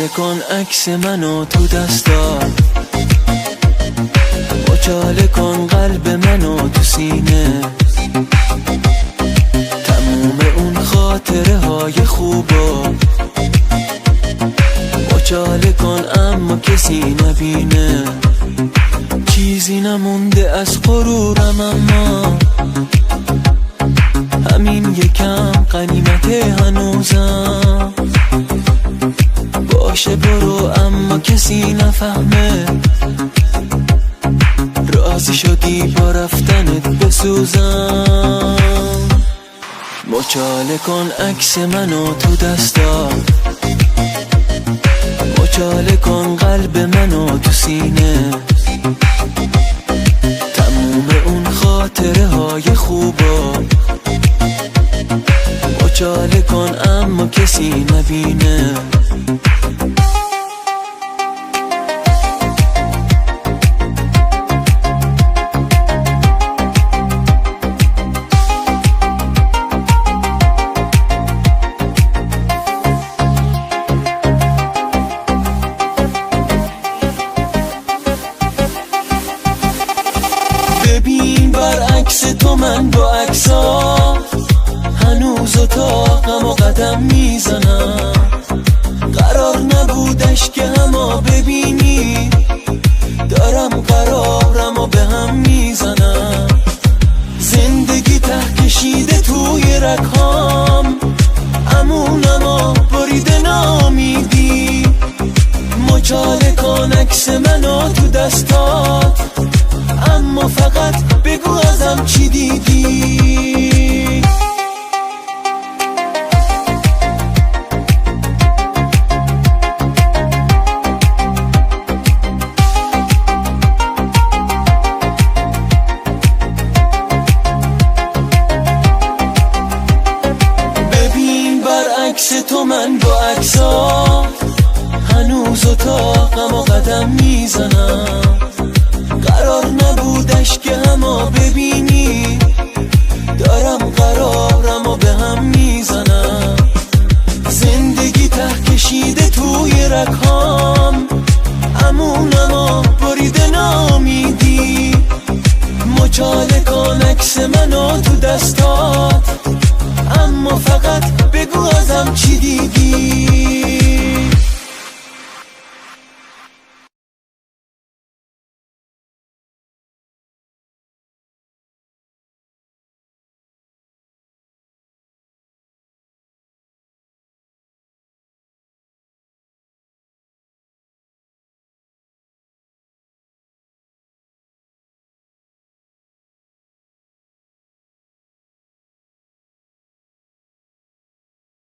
مچاله کن عکس منو تو دستات، مچاله کن قلب منو تو سینه، تموم اون خاطره های خوبا مچاله کن اما کسی نبینه. چیزی نمونده از غرورم اما همین یکم غنیمت هنوزم. باشه برو اما کسی نفهمه، راضی شدی با رفتنت بسوزم. مچاله کن عکس منو تو دستات، مچاله کن قلب منو تو سینه، تموم اون خاطره های خوبا مچاله کن اما کسی نبینه. ببین برعکس تو من با عکسات هنوز اتاقم و قدم میزنم. قرار نبودش که همو ببینی، دارم قرارم و به هم میزنم. زندگی ته کشیده توی رکام، امونم و بریده نامیدی. مچاله کن عکس منو تو دستات، اما فقط بگو ازم چی دیدی. ببین برعکس تو من با عکسات هنوز اتاقم و قدم میزنم. قرار نبودش که همو ببینی، دارم قرارم و به هم میزنم. زندگی ته کشیده توی رکام، امونم و بریده نامیدی. مچاله کن عکس منو تو دستات، اما فقط بگو ازم چی دیدی.